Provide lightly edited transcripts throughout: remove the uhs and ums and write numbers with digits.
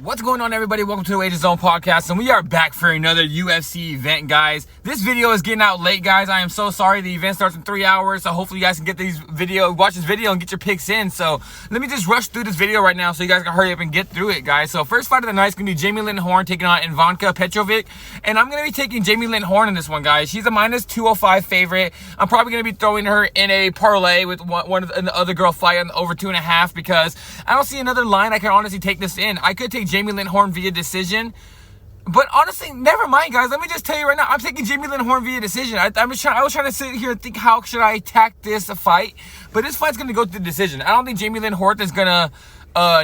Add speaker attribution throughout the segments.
Speaker 1: What's going on, everybody? Welcome to the Wages Zone podcast, and we are back for another UFC event, guys. This video is getting out late, guys. I am so sorry. The event starts in 3 hours, so hopefully you guys can watch this video and get your picks in. So let me just rush through this video right now so you guys can hurry up and get through it, guys. So first fight of the night is going to be Jamie Lynn Horn taking on Ivanka Petrovic, and I'm going to be taking Jamie Lynn Horn in this one, guys. She's a minus 205 favorite. I'm probably going to be throwing her in a parlay with one of the other girl fight on over 2.5 because I don't see another line I can honestly take this in. I could take Jamie Lynn Horn via decision, but honestly, never mind, guys. Let me just tell you right now, I'm taking Jamie Lynn Horn via decision. I was trying to sit here and think, how should I attack this fight? But this fight's going to go to the decision. I don't think Jamie Lynn Horn is going to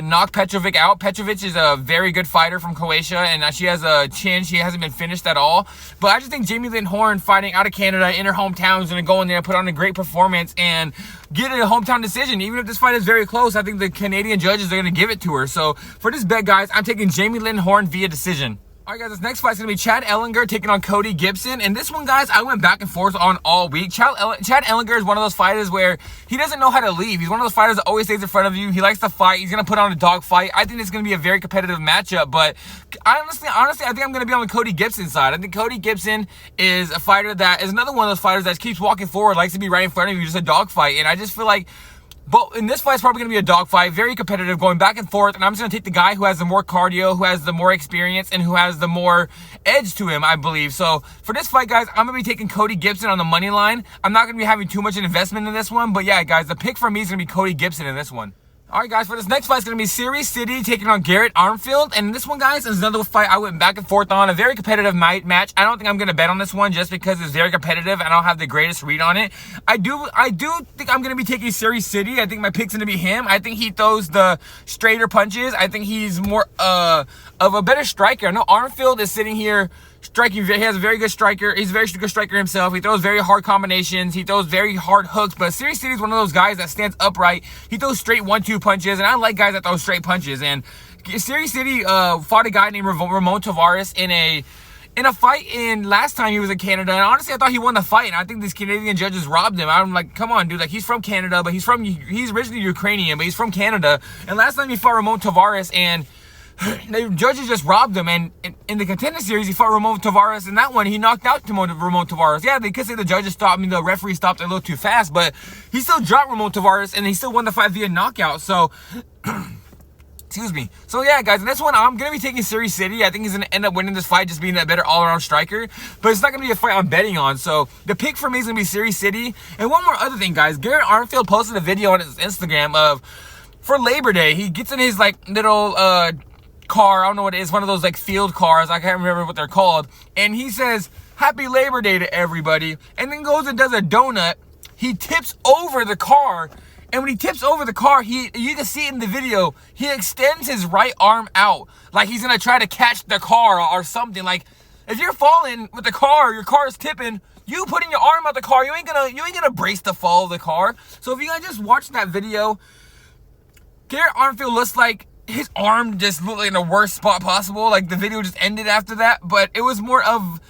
Speaker 1: knock Petrovic out. Petrovic is a very good fighter from Croatia, and she has a chin. She hasn't been finished at all. But I just think Jamie Lynn Horn, fighting out of Canada in her hometown, is going to go in there and put on a great performance and get a hometown decision. Even if this fight is very close, I think the Canadian judges are going to give it to her. So for this bet, guys, I'm taking Jamie Lynn Horn via decision. All right, guys, this next fight is going to be Chad Ellinger taking on Cody Gibson. And this one, guys, I went back and forth on all week. Chad Ellinger is one of those fighters where he doesn't know how to leave. He's one of those fighters that always stays in front of you. He likes to fight. He's going to put on a dog fight. I think it's going to be a very competitive matchup. But honestly, I think I'm going to be on the Cody Gibson side. I think Cody Gibson is a fighter that is another one of those fighters that keeps walking forward, likes to be right in front of you, just a dog fight. And I just feel like, but in this fight, it's probably going to be a dogfight, very competitive, going back and forth. And I'm just going to take the guy who has the more cardio, who has the more experience, and who has the more edge to him, I believe. So for this fight, guys, I'm going to be taking Cody Gibson on the money line. I'm not going to be having too much investment in this one. But yeah, guys, the pick for me is going to be Cody Gibson in this one. All right, guys, for this next fight, it's going to be Series City taking on Garrett Armfield. And this one, guys, is another fight I went back and forth on. A very competitive match. I don't think I'm going to bet on this one just because it's very competitive and I don't have the greatest read on it. I do think I'm going to be taking Series City. I think my pick's going to be him. I think he throws the straighter punches. I think he's more of a better striker. I know Armfield is sitting here striking. He has a very good striker. He's a very good striker himself. He throws very hard combinations. He throws very hard hooks. But Series City is one of those guys that stands upright. He throws straight 1-2 punches, and I like guys that throw straight punches. And Series City fought a guy named Ramon Tavares in a fight last time he was in Canada. And honestly, I thought he won the fight. And I think these Canadian judges robbed him. I'm like, come on, dude. Like, he's from Canada, but he's originally Ukrainian, but he's from Canada. And last time he fought Ramon Tavares, and the judges just robbed him. And in the Contender Series, he fought Ramon Tavares. In that one, he knocked out Ramon Tavares. Yeah, they could say the judges stopped. I mean, the referee stopped a little too fast, but he still dropped Ramon Tavares, and he still won the fight via knockout. So, excuse me. So, yeah, guys, in this one, I'm going to be taking Series City. I think he's going to end up winning this fight, just being a better all-around striker. But it's not going to be a fight I'm betting on. So, the pick for me is going to be Series City. And one more other thing, guys. Garrett Armfield posted a video on his Instagram for Labor Day. He gets in his, like, little car. I don't know what it is. One of those, like, field cars. I can't remember what they're called. And he says, "Happy Labor Day to everybody." And then goes and does a donut. He tips over the car. And when he tips over the car, you can see it in the video, he extends his right arm out. Like he's going to try to catch the car or something. Like, if you're falling with the car, your car is tipping, you putting your arm out the car, you ain't gonna brace the fall of the car. So if you guys just watch that video, Garrett Armfield looks like his arm just looked like in the worst spot possible. Like, the video just ended after that. But it was more of,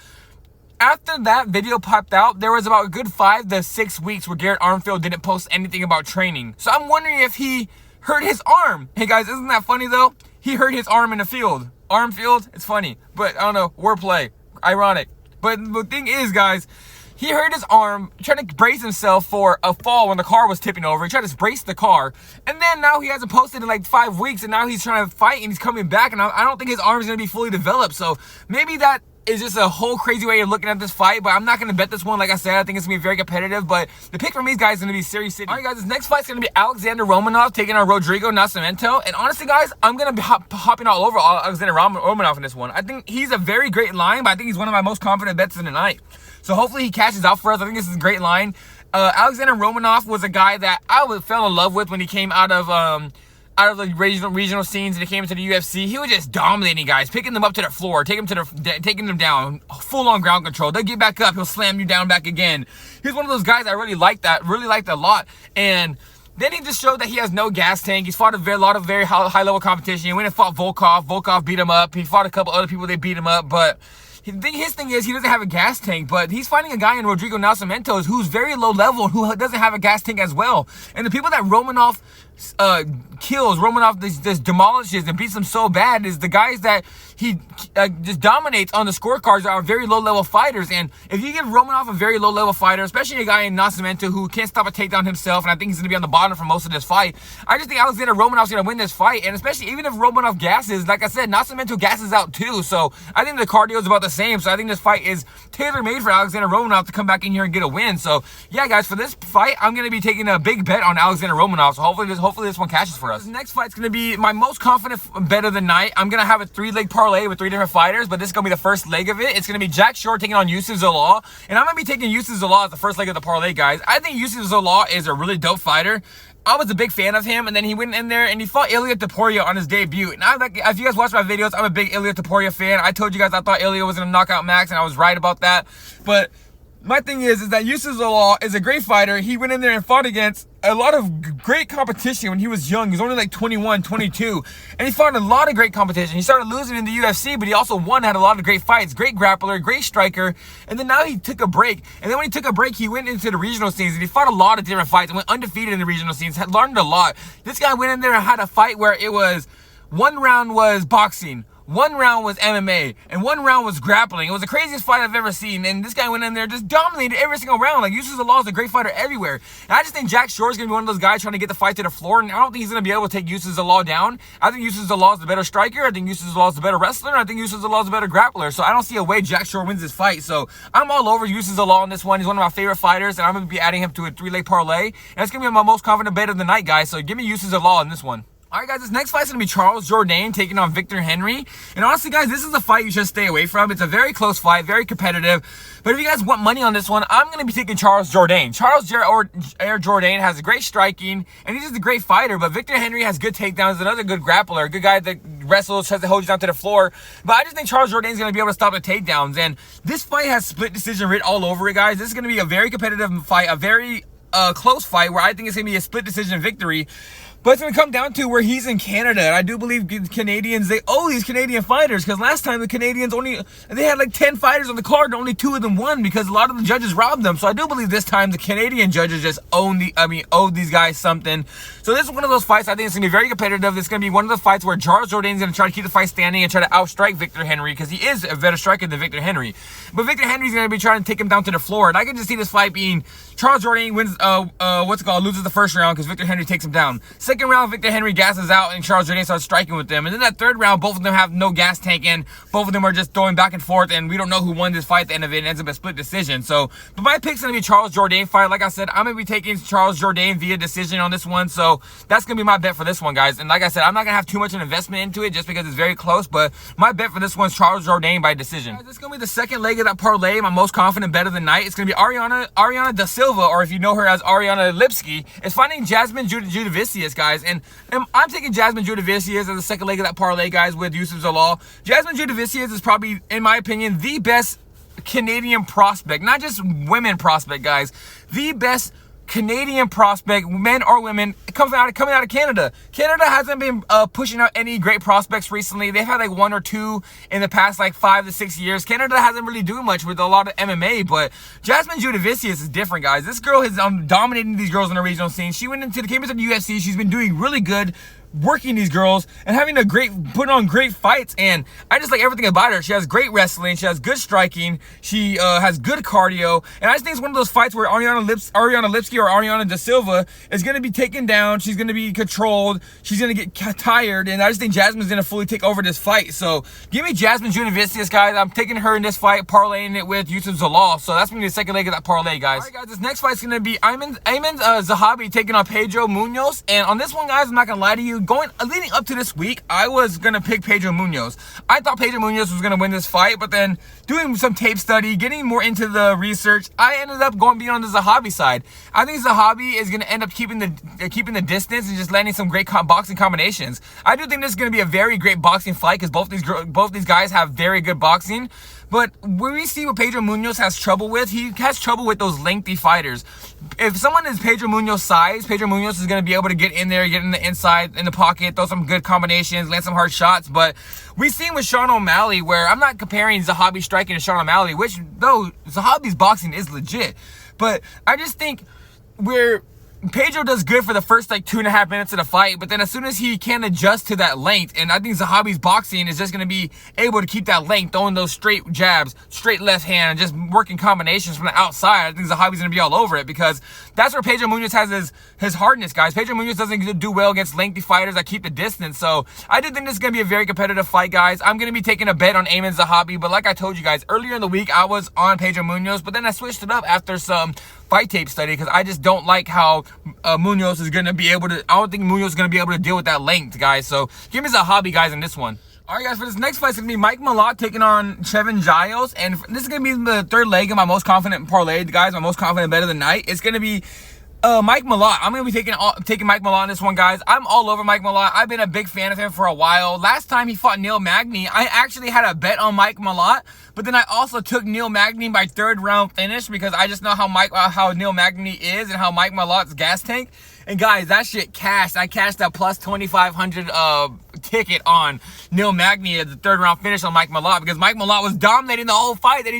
Speaker 1: after that video popped out, there was about a good 5 to 6 weeks where Garrett Armfield didn't post anything about training. So I'm wondering if he hurt his arm. Hey, guys, isn't that funny, though? He hurt his arm in the field. Armfield, it's funny. But, I don't know, wordplay. Ironic. But the thing is, guys, he hurt his arm trying to brace himself for a fall when the car was tipping over. He tried to brace the car. And then now he hasn't posted in like 5 weeks, and now he's trying to fight, and he's coming back, and I don't think his arm is going to be fully developed. So maybe that is just a whole crazy way of looking at this fight, but I'm not going to bet this one. Like I said, I think it's going to be very competitive, but the pick for me, guys, is going to be Series City. All right, guys, this next fight is going to be Alexander Romanov taking on Rodrigo Nascimento. And honestly, guys, I'm going to be hopping all over Alexander Romanov in this one. I think he's a very great line, but I think he's one of my most confident bets in the night. So hopefully he cashes out for us. I think this is a great line. Alexander Romanov was a guy that I fell in love with when he came out of the regional scenes and he came into the UFC. He was just dominating guys, picking them up to the floor, taking them down, full on ground control. They'll get back up, he'll slam you down back again. He's one of those guys I really liked a lot. And then he just showed that he has no gas tank. He's fought a lot of very high level competition. He went and fought Volkov. Volkov beat him up. He fought a couple other people, they beat him up, but his thing is he doesn't have a gas tank, but he's fighting a guy in Rodrigo Nascimento who's very low level, who doesn't have a gas tank as well. And the people that Romanov kills, Romanov just demolishes and beats him so bad is the guys that he just dominates on the scorecards are very low-level fighters. And if you give Romanov a very low-level fighter, especially a guy in Nascimento who can't stop a takedown himself, and I think he's going to be on the bottom for most of this fight, I just think Alexander Romanov's going to win this fight. And especially even if Romanov gasses, like I said, Nascimento gasses out too. So I think the cardio is about the same. So I think this fight is tailor-made for Alexander Romanov to come back in here and get a win. So yeah, guys, for this fight, I'm going to be taking a big bet on Alexander Romanov. So hopefully this one cashes for us. This next fight's going to be my most confident bet of the night. I'm going to have a 3-leg parlay with 3 different fighters, but this is going to be the first leg of it. It's going to be Jack Shore taking on Youssef Zalal, and I'm going to be taking Youssef Zalal as the first leg of the parlay, guys. I think Youssef Zalal is a really dope fighter. I was a big fan of him, and then he went in there and he fought Ilia Topuria on his debut. And if you guys watch my videos, I'm a big Ilia Topuria fan. I told you guys I thought Ilia was going to knock out Max, and I was right about that. But my thing is that Youssef Zalal is a great fighter. He went in there and fought against a lot of great competition when he was young. He was only like 21, 22. And he fought a lot of great competition. He started losing in the UFC, but he also won, had a lot of great fights. Great grappler, great striker. And then now he took a break. And then when he took a break, he went into the regional scenes and he fought a lot of different fights and went undefeated in the regional scenes, had learned a lot. This guy went in there and had a fight where it was, one round was boxing, 1 round was MMA, and 1 round was grappling. It was the craziest fight I've ever seen, and this guy went in there just dominated every single round. Like, Youssef Zalal is a great fighter everywhere. And I just think Jack Shore is going to be one of those guys trying to get the fight to the floor, and I don't think he's going to be able to take Youssef Zalal down. I think Youssef Zalal is the better striker. I think Youssef Zalal is the better wrestler. I think Youssef Zalal is the better grappler. So I don't see a way Jack Shore wins this fight. So I'm all over Youssef Zalal on this one. He's one of my favorite fighters, and I'm going to be adding him to a 3-leg parlay. And it's going to be my most confident bet of the night, guys. So give me Youssef Zalal in this one. All right, guys, this next fight's going to be Charles Jourdain taking on Victor Henry. And honestly, guys, this is a fight you should stay away from. It's a very close fight, very competitive. But if you guys want money on this one, I'm going to be taking Charles Jourdain. Jourdain has a great striking, and he's just a great fighter. But Victor Henry has good takedowns, another good grappler, a good guy that wrestles, tries to hold you down to the floor. But I just think Charles Jourdain's going to be able to stop the takedowns. And this fight has split decision written all over it, guys. This is going to be a very competitive fight, a very close fight where I think it's going to be a split decision victory. But it's going to come down to where he's in Canada. And I do believe Canadians, they owe these Canadian fighters. Because last time the Canadians they had like 10 fighters on the card and only 2 of them won because a lot of the judges robbed them. So I do believe this time the Canadian judges just owed these guys something. So this is one of those fights I think it's going to be very competitive. It's going to be one of the fights where Charles Jourdain's going to try to keep the fight standing and try to outstrike Victor Henry because he is a better striker than Victor Henry. But Victor Henry's going to be trying to take him down to the floor. And I can just see this fight being Charles Jourdain wins, loses the first round because Victor Henry takes him down. Second round, Victor Henry gasses out and Charles Jourdain starts striking with them. And then that third round, both of them have no gas tank in. Both of them are just throwing back and forth, and we don't know who won this fight at the end of it. It ends up a split decision. So, but my pick's going to be Charles Jourdain fight. Like I said, I'm going to be taking Charles Jourdain via decision on this one. So that's going to be my bet for this one, guys. And like I said, I'm not going to have too much of an investment into it just because it's very close. But my bet for this one is Charles Jourdain by decision. Guys, this is going to be the second leg of that parlay, my most confident bet of the night. It's going to be Ariana Da Silva, or if you know her as Ariana Lipski, is fighting Jasmine Jourdain, guys. And I'm taking Jasmine Jourdain as the second leg of that parlay, guys, with Youssef Zalal. Jasmine Jourdain is probably, in my opinion, the best Canadian prospect, not just women prospect, guys. The best Canadian prospect, men or women, coming out of Canada. Canada hasn't been pushing out any great prospects recently. They've had like 1 or 2 in the past like 5 to 6 years. Canada hasn't really doing much with a lot of MMA, but Jasmine Jourdain is different, guys. This girl is dominating these girls in the regional scene. She came into the UFC. She's been doing really good, working these girls and putting on great fights, and I just like everything about her. She has great wrestling, she has good striking, she has good cardio, and I just think it's one of those fights where Ariana Lipski or Ariana Da Silva is going to be taken down. She's going to be controlled, she's going to get tired, and I just think Jasmine's going to fully take over this fight. So give me Jasmine Jourdain, guys. I'm taking her in this fight, parlaying it with Youssef Zalal. So that's going to be the second leg of that parlay, guys. Alright, guys, this next fight's going to be Ayman Zahabi taking on Pedro Munoz, and on this one, guys, I'm not going to lie to you, leading up to this week, I was going to pick Pedro Munoz. I thought Pedro Munoz was going to win this fight, but then doing some tape study, getting more into the research, I ended up being on the Zahabi side. I think Zahabi is going to end up keeping the distance and just landing some great boxing combinations. I do think this is going to be a very great boxing fight because both these guys have very good boxing. But when we see what Pedro Munoz has trouble with, he has trouble with those lengthy fighters. If someone is Pedro Munoz's size, Pedro Munoz is going to be able to get in there, get in the inside, in the pocket, throw some good combinations, land some hard shots. But we've seen with Sean O'Malley, where I'm not comparing Zahabi striking to Sean O'Malley, which though Zahabi's boxing is legit. But I just think Pedro does good for the first like 2.5 minutes of the fight, but then as soon as he can adjust to that length, and I think Zahabi's boxing is just going to be able to keep that length, throwing those straight jabs, straight left hand, and just working combinations from the outside. I think Zahabi's going to be all over it, because that's where Pedro Munhoz has his hardness, guys. Pedro Munhoz doesn't do well against lengthy fighters that keep the distance, so I do think this is going to be a very competitive fight, guys. I'm going to be taking a bet on Ayman Zahabi, but like I told you guys, earlier in the week, I was on Pedro Munhoz, but then I switched it up after some fight tape study, because I just don't like how Munhoz is going to be able to, I don't think Munhoz is going to be able to deal with that length, guys. So give me Zahabi, guys, in this one. All right, guys, for this next fight, it's going to be Mike Mallot taking on Trevin Giles, and this is going to be the third leg of my most confident parlay, guys, my most confident bet of the night. It's going to be Mike Mallot. I'm going to be taking Mike Mallot in this one, guys. I'm all over Mike Mallot. I've been a big fan of him for a while. Last time he fought Neil Magny, I actually had a bet on Mike Mallot, but then I also took Neil Magny by third round finish, because I just know how Neil Magny is and how Mike Mallot's gas tank. And guys, that shit cashed. I cashed that plus 2,500 ticket on Neil Magny at the third round finish on Mike Mallot, because Mike Mallot was dominating the whole fight. That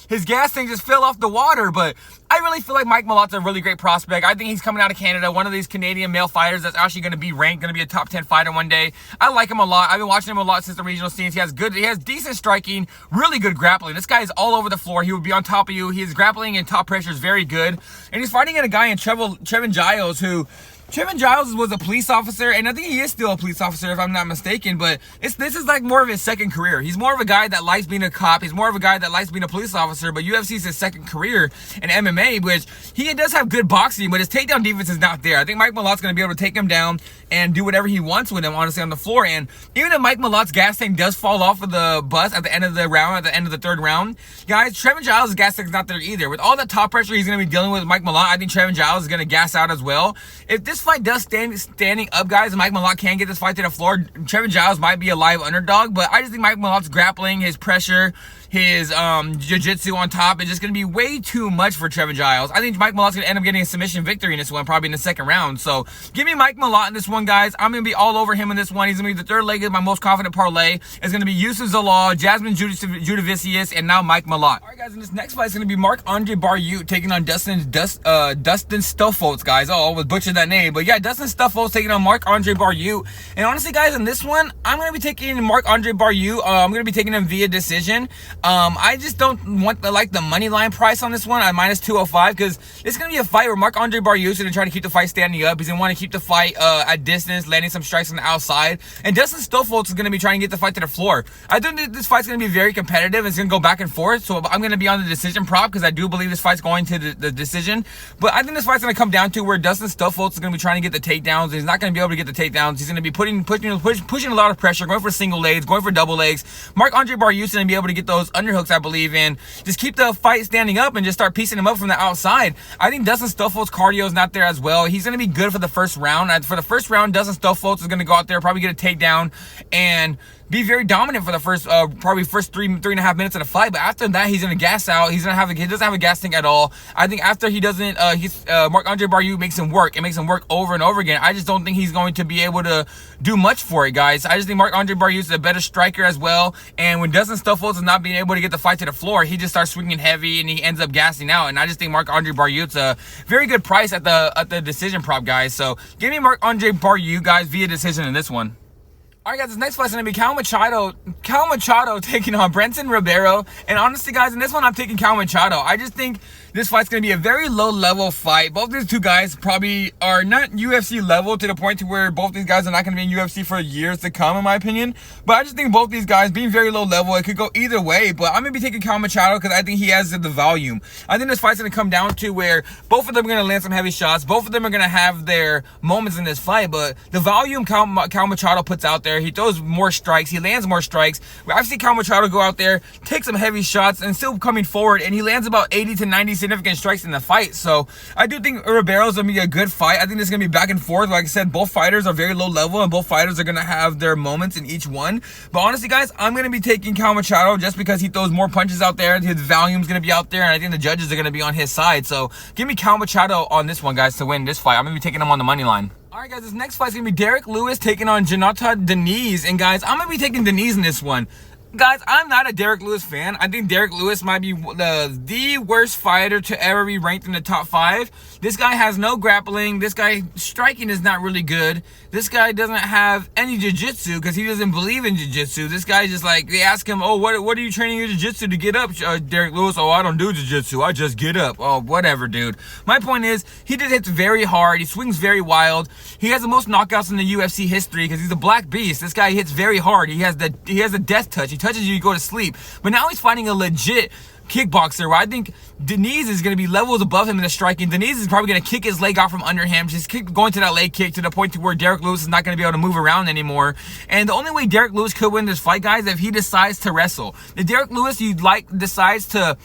Speaker 1: his gas tank just fell off the water. But I really feel like Mike Mallot's a really great prospect. I think he's coming out of Canada, one of these Canadian male fighters that's actually going to be ranked, going to be a top 10 fighter one day. I like him a lot. I've been watching him a lot since the regional scenes. He has decent striking, really good grappling. This guy is all over the floor. He would be on top of you. His grappling and top pressure is very good. And he's fighting a guy in Trevin Giles, who Trevin Giles was a police officer, and I think he is still a police officer if I'm not mistaken, but this is like more of his second career. He's more of a guy that likes being a cop. He's more of a guy that likes being a police officer, but UFC is his second career in MMA, which he does have good boxing, but his takedown defense is not there. I think Mike Mallot's going to be able to take him down and do whatever he wants with him, honestly, on the floor. And even if Mike Mallot's gas tank does fall off of the bus at the end of the round, at the end of the third round, guys, Trevin Giles' gas tank is not there either. With all the top pressure he's going to be dealing with Mike Mallot, I think Trevin Giles is going to gas out as well. If this fight does standing up, guys, and Mike Mallot can't get this fight to the floor, Trevin Giles might be a live underdog, but I just think Mike Mallot's grappling, his pressure, his jiu-jitsu on top is just going to be way too much for Trevin Giles. I think Mike Mallot's going to end up getting a submission victory in this one, probably in the second round. So give me Mike Mallot in this one, guys. I'm going to be all over him in this one. He's going to be the third leg of my most confident parlay. It's going to be Youssef Zalal, Jasmine Jourdain, and now Mike Mallot. All right, guys, in this next fight, it's going to be Marc-Andre Barriault taking on Dustin Stuffoltz, guys. Oh, I was butchered that name. But yeah, Dustin Stuffoltz taking on Marc-Andre Barriault. And honestly, guys, in this one, I'm going to be taking Marc-Andre Barriault. I'm going to be taking him via decision. I just don't want the money line price on this one at minus 205, because it's going to be a fight where Marc-Andre Barriault is going to try to keep the fight standing up. He's going to want to keep the fight at distance, landing some strikes on the outside. And Dustin Stuffoltz is going to be trying to get the fight to the floor. I think that this fight's going to be very competitive. It's going to go back and forth. So I'm going to be on the decision prop, because I do believe this fight's going to the decision. But I think this fight's going to come down to where Dustin Stuffoltz is going to be trying to get the takedowns. He's not going to be able to get the takedowns. He's going to be pushing a lot of pressure, going for single legs, going for double legs. Marc-Andre Barriault is going to be able to get those underhooks, I believe, in. Just keep the fight standing up and just start piecing him up from the outside. I think Dustin Stuffoltz's cardio is not there as well. He's going to be good for the first round. For the first round, Dustin Stuffoltz is going to go out there, probably get a takedown, and be very dominant for the first probably first three and a half minutes of the fight. But after that, he's gonna gas out. He doesn't have a gas tank at all. I think after he doesn't, Marc-Andre Barriault makes him work. It makes him work over and over again. I just don't think he's going to be able to do much for it, guys. I just think Marc-Andre Barriault is a better striker as well. And when Dustin Stuffoltz is not being able to get the fight to the floor, he just starts swinging heavy and he ends up gassing out. And I just think Marc-Andre Barriault's a very good price at the decision prop, guys. So give me Marc-Andre Barriault, guys, via decision in this one. All right, guys, this next fight's going to be Cal Machado taking on Brenton Ribeiro. And honestly, guys, in this one, I'm taking Cal Machado. I just think this fight's going to be a very low-level fight. Both these two guys probably are not UFC level to the point to where both these guys are not going to be in UFC for years to come, in my opinion. But I just think both these guys being very low level, it could go either way. But I'm going to be taking Cal Machado because I think he has the volume. I think this fight's going to come down to where both of them are going to land some heavy shots. Both of them are going to have their moments in this fight. But the volume Cal Machado puts out there, he throws more strikes, he lands more strikes. I've seen Cal Machado go out there, take some heavy shots, and still coming forward, and he lands about 80 to 90 significant strikes in the fight. So I do think Ribeiro's going to be a good fight. I think this is going to be back and forth. Like I said, both fighters are very low level, and both fighters are going to have their moments in each one. But honestly, guys, I'm going to be taking Cal Machado just because he throws more punches out there. His volume's going to be out there, and I think the judges are going to be on his side. So give me Cal Machado on this one, guys, to win this fight. I'm going to be taking him on the money line. All right, guys, this next fight's going to be Derek Lewis taking on Jonathan Diniz. And, guys, I'm going to be taking Diniz in this one. Guys, I'm not a Derrick Lewis fan. I think Derrick Lewis might be the worst fighter to ever be ranked in the top 5. This guy has no grappling. This guy striking is not really good. This guy doesn't have any jiu-jitsu because he doesn't believe in jiu-jitsu. This guy just like, they ask him, oh, what are you training your jiu-jitsu to get up, Derrick Lewis? Oh, I don't do jiu-jitsu. I just get up. Oh, whatever, dude. My point is, he just hits very hard. He swings very wild. He has the most knockouts in the UFC history because he's a black beast. This guy hits very hard. He has a death touch. He touches you, you go to sleep. But now he's fighting a legit kickboxer where I think Diniz is going to be levels above him in the striking. Diniz is probably going to kick his leg out from under him, just keep going to that leg kick to the point to where Derrick Lewis is not going to be able to move around anymore. And the only way Derrick Lewis could win this fight, guys, is if he decides to wrestle. If Derrick Lewis decides to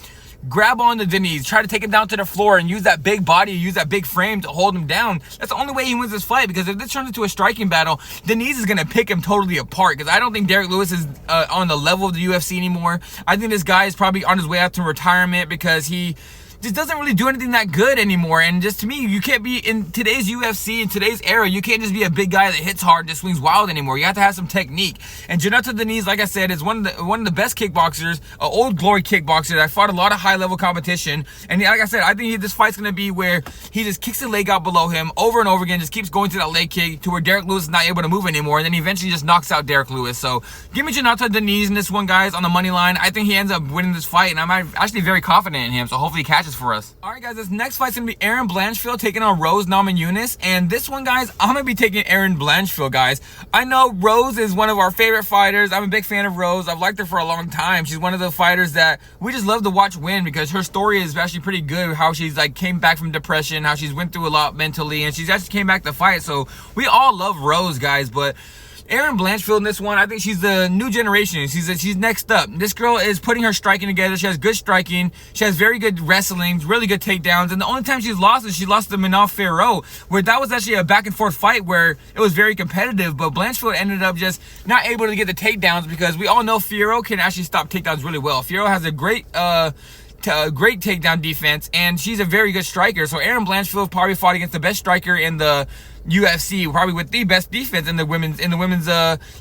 Speaker 1: grab on to Diniz, try to take him down to the floor and use that big body, use that big frame to hold him down, that's the only way he wins this fight. Because if this turns into a striking battle, Diniz is going to pick him totally apart. Because I don't think Derrick Lewis is on the level of the UFC anymore. I think this guy is probably on his way out to retirement because he just doesn't really do anything that good anymore. And just to me, you can't be in today's UFC, in today's era, you can't just be a big guy that hits hard and just swings wild anymore. You have to have some technique. And Jourdain Diniz, like I said, is one of the best kickboxers, an old glory kickboxer that fought a lot of high-level competition. And like I said, I think this fight's going to be where he just kicks the leg out below him over and over again, just keeps going to that leg kick to where Derrick Lewis is not able to move anymore, and then he eventually just knocks out Derrick Lewis. So give me Jourdain Diniz in this one, guys, on the money line. I think he ends up winning this fight, and I'm actually very confident in him, so hopefully he catches for us. All right, guys, this next fight's going to be Aaron Blanchfield taking on Rose Namajunas. And this one, guys, I'm going to be taking Aaron Blanchfield, guys. I know Rose is one of our favorite fighters. I'm a big fan of Rose. I've liked her for a long time. She's one of the fighters that we just love to watch win because her story is actually pretty good. How she's like came back from depression, how she's went through a lot mentally, and she's actually came back to fight. So we all love Rose, guys, but Aaron Blanchfield in this one, I think she's the new generation. She's next up. This girl is putting her striking together. She has good striking. She has very good wrestling, really good takedowns. And the only time she's lost is she lost to Romanov ML, where that was actually a back and forth fight where it was very competitive. But Blanchfield ended up just not able to get the takedowns because we all know Fierro can actually stop takedowns really well. Fierro has a great takedown defense, and she's a very good striker. So Aaron Blanchfield probably fought against the best striker in the UFC, probably with the best defense in the women's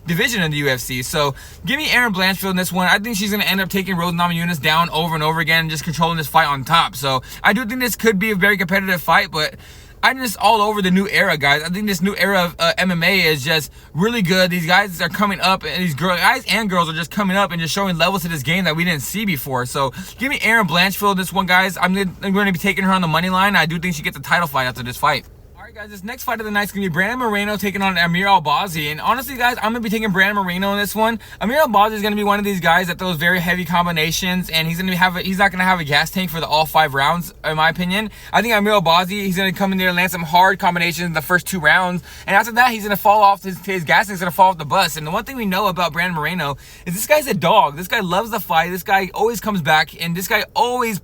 Speaker 1: division in the UFC. So give me Aaron Blanchfield in this one. I think she's going to end up taking Rose Namajunas down over and over again and just controlling this fight on top. So I do think this could be a very competitive fight, but I'm just all over the new era, guys. I think this new era of MMA is just really good. These guys are coming up, and these guys and girls are just coming up and just showing levels to this game that we didn't see before. So give me Aaron Blanchfield this one, guys. I'm going to be taking her on the money line. I do think she gets a title fight after this fight. Guys, this next fight of the night is going to be Brandon Moreno taking on Amir Albazi. And honestly, guys, I'm going to be taking Brandon Moreno in this one. Amir Albazi is going to be one of these guys that throws very heavy combinations, and he's not going to have a gas tank for all 5 rounds, in my opinion. I think Amir Albazi, he's going to come in there and land some hard combinations in the first 2 rounds. And after that, he's going to fall off, his gas tank's going to fall off the bus. And the one thing we know about Brandon Moreno is this guy's a dog. This guy loves the fight. This guy always comes back, and this guy always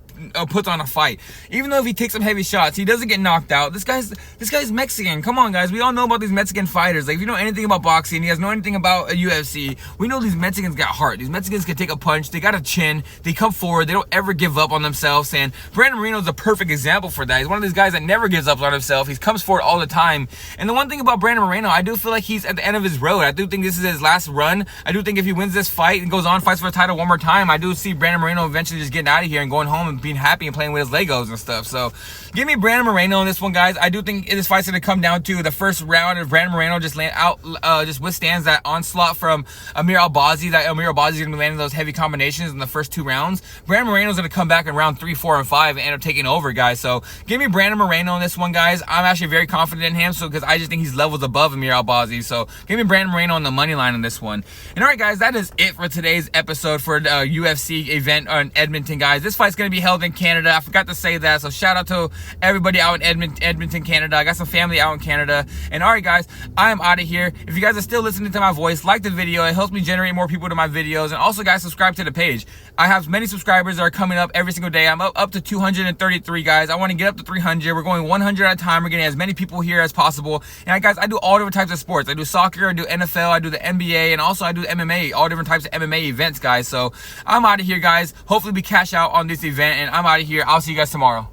Speaker 1: puts on a fight. Even though if he takes some heavy shots, he doesn't get knocked out. This guy's Mexican. Come on, guys. We all know about these Mexican fighters. Like, if you know anything about boxing, you guys know anything about a UFC, we know these Mexicans got heart. These Mexicans can take a punch. They got a chin. They come forward. They don't ever give up on themselves. And Brandon Moreno is a perfect example for that. He's one of these guys that never gives up on himself. He comes forward all the time. And the one thing about Brandon Moreno, I do feel like he's at the end of his road. I do think this is his last run. I do think if he wins this fight and goes on, fights for a title one more time, I do see Brandon Moreno eventually just getting out of here and going home and being happy and playing with his Legos and stuff. So give me Brandon Moreno in this one, guys. I do think this fight's going to come down to the first round if Brandon Moreno just withstands that onslaught from Amir Albazi. That Amir Albazi is going to be landing those heavy combinations in the first 2 rounds. Brandon Moreno is going to come back in round 3, 4, and 5 and end up taking over, guys. So give me Brandon Moreno in this one, guys. I'm actually very confident in him, so because I just think he's levels above Amir Albazi. So give me Brandon Moreno on the money line on this one. And all right, guys, that is it for today's episode for the UFC event in Edmonton, guys. This fight's going to be held in Canada. I forgot to say that, so shout out to everybody out in Edmonton, Canada. I got some family out in Canada. And all right, guys, I am out of here. If you guys are still listening to my voice, like the video. It helps me generate more people to my videos. And also, guys, subscribe to the page. I have many subscribers that are coming up every single day. I'm up to 233, guys. I want to get up to 300. We're going 100 at a time. We're getting as many people here as possible. And guys, I do all different types of sports. I do soccer, I do NFL, I do the NBA, and also I do MMA, all different types of MMA events, guys. So I'm out of here, guys. Hopefully we cash out on this event, and I'm out of here. I'll see you guys tomorrow.